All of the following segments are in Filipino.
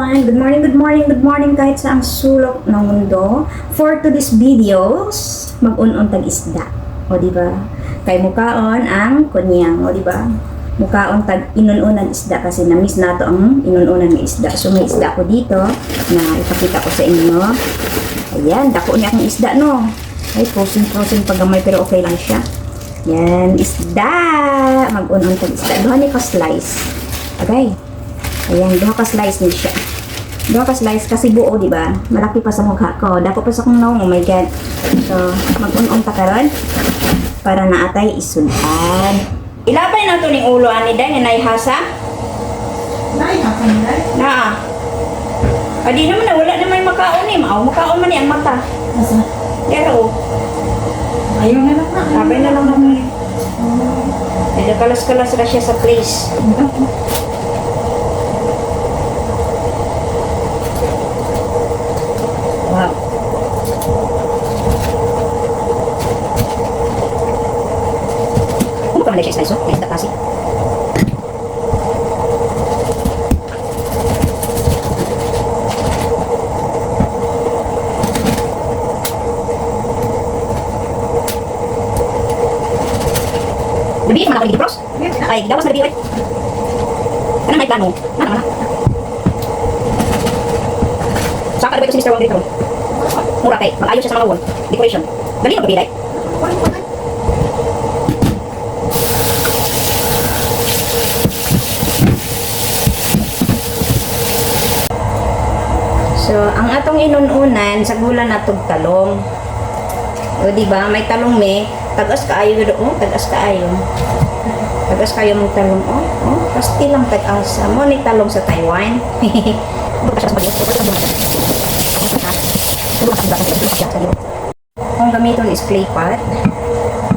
everyone! Good morning kahit sa ang sulok ng mundo. For today's videos, mag-un-un tag isda. O diba? Kay mukaon ang kunyang. O diba? Mukaon tag inun-unan isda kasi na-miss nato ang inun-unan ng isda. So may isda ko dito na ipakita ko sa inyo. Ayan, dako niya akong isda no. Ay, frozen pagamay pero okay lang siya. Yan, isda! Mag-un-un tag isda. Duha ni ka slice. Okay. Ayan, duha ka slice ni siya. Duha ka slice kasi buo, di ba? Malaki pa sa mukha ko. Dako pa sa kong naong, oh my god. So, mag-un-un ta karon para naatay isudan. Ilapay na to ning ulo ani day nga naihasa. Naihasa ni day? Na. Adi naman na wala na may makaon ni, mao makaon man ni ang mata. Asa? Pero Ayaw na lang na. sabay na lang naman. Ay, kalas-kalas ra siya sa place. Wow. Ano pa man siya slice? May isda kasi. Nabiit man ako ni Pros. Ay, gawas na nabiit. Ano may plano? Ano? Saka ba ito si Mr. Wong dito? Mura kay, mag-ayos siya sa mga wall. Decoration. Dali mo gabi, So, ang atong inununan sa gula na tog talong. O di ba, may talong me, tagas kaayo do, tagas kaayo. Tagas kayo mong talong, pasti lang tag-asa. Mo ni talong sa Taiwan. Ang gamiton is clay pot.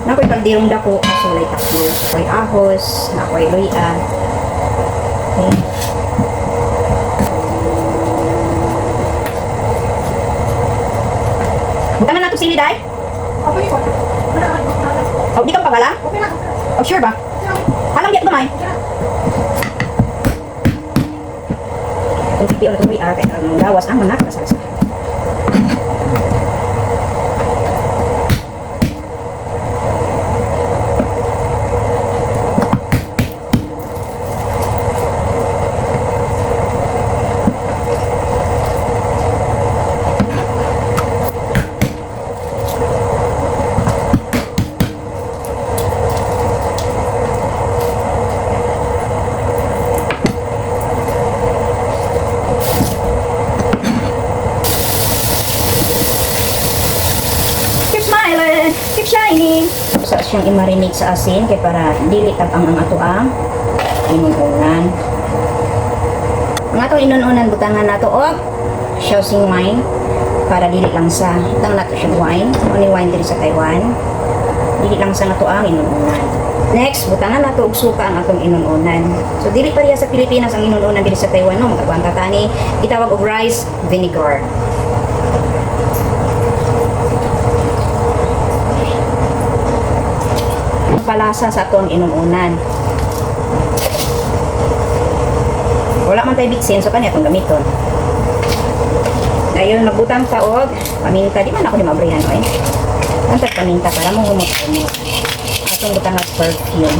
Nakoy kaldirong dako, so lay taklo. Nakoy ahos, nakoy luya. Okay. Butangan na ito sili, day? Okay po. O, di ka pagala? Okay na. O, sure ba? Alam diyan gamay? Kung pipi ulit uwi, ang gawas ang mga kasasa. Keep shining. Sa siyang i-marinate sa asin kay para dili tabang ang ato ang inununan. Ang ato inununan butangan nato og shousing wine para dili lang sa itang nato siya wine. Only wine diri sa Taiwan. Dili lang sa nato ang inununan. Next, butangan nato og suka ang atong inununan. So dili pareha sa Pilipinas ang inununan diri sa Taiwan no, magabanta tani gitawag og rice vinegar. Palasa sa atong inununan. Wala man tayo bitsin, so kanya itong gamiton. Ngayon, nagbutang taog, paminta, di man ako di mabrihan, no eh. Antag paminta para mong humot-humot. Atong butang as perfume.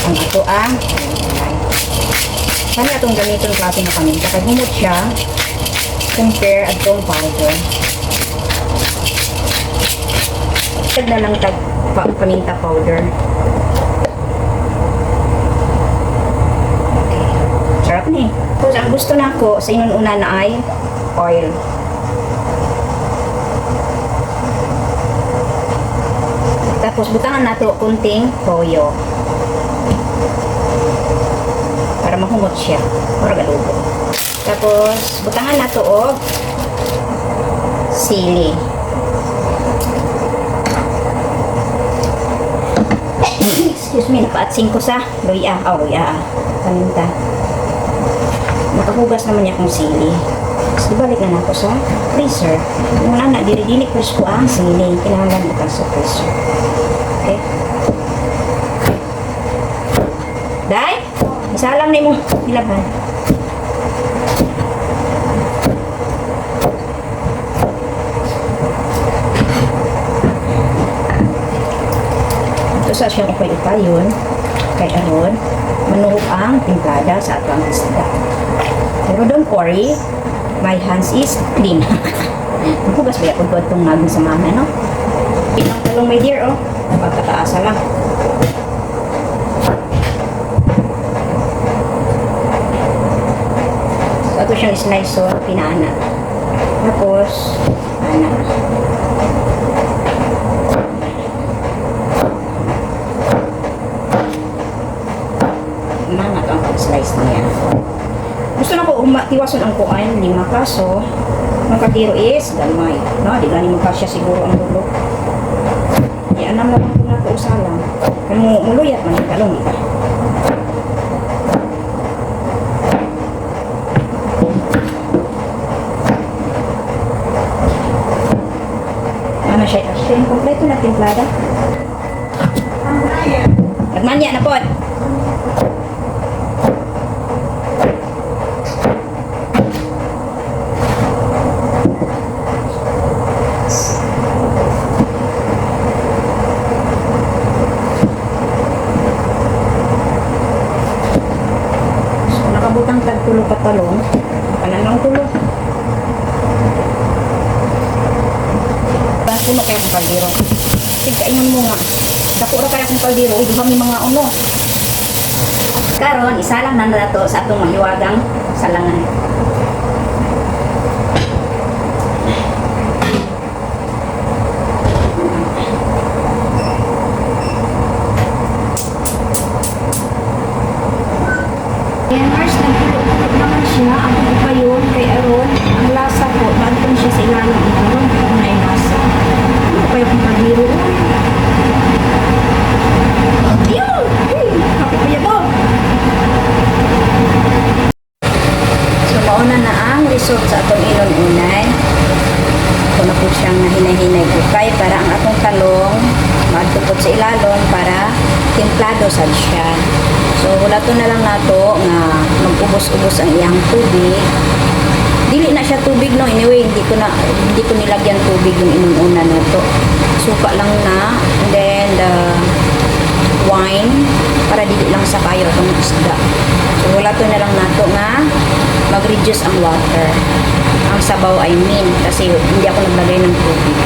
Ang ato ang inununan. Kanya itong gamiton klase na paminta. Kaya humot siya, compare at itong powder. Tag na lang tag paminta powder. Okay. Sarap ni. Tapos ang gusto na ako sa inuuna na ay oil. Tapos butangan nato kunting toyo. Para mahumot siya. Para galugo. Tapos butangan nato og sili. Excuse me, napaatsing ko sa luya. Luya. Paminta. Nakahugas naman niya kong sili. So, balik na ako sa freezer. Yung anak, diri-dili fresh ko ang sili. Kailangan bukas sa freezer. Okay? Day, isa lang na mo nilaban. usa siyang upay-upayon kay aron manuhot ang timplada sa atong isda. Pero don't worry, my hands is clean. Hugas ba ako itong naging samahan, no? Pinang talong, my dear, oh. Pagkataasa lang. So, ito siyang slice, so, pinaana. Tapos, ana. Mangat ang slice niya. Gusto na ko tiwason ang kuan, 5 kaso. Ang kadiro is gamay. No, di gani mo kasya siguro ang dulo. Yan ang lang ko na to usalang. Kamo muluyat man kalong ita. Ano siya? Siya yung kompleto na timplada. Nagmanya na po. Nakabutang tagtulo ka talong. Pananang tulo. Puno kayo kong kaldero. Tigkaingon mo nga. Dako ra kayo kong kaldero. Uy, duha may mga uno. Karon, isa lang na nato sa atong mahiwagang salangan. Ayan, Mars, nagpulo-pulo naman siya. Ang pagpayon kay Aron, ang lasa po, bagong siya sa ilalim ng Aron, kung may lasa. Ano pa yung kaldero? Yun! Hey! Kapit pa yan po! So, mauna na ang result sa atong inon-unay. Ito na po siyang nahinay-hinay kukay para ang atong talong magtupot sa ilalon para templado sad siya. So, wala to na lang nato nga mag-ubos-ubos ang iyang tubig. Dili na siya tubig, no? Anyway, hindi ko nilagyan tubig yung inuna na to. Suka lang na, and then the wine para dili lang sa kayo itong isda. So, wala to na lang nato nga mag-reduce ang water. Ang sabaw, I mean, kasi hindi ako naglagay ng tubig.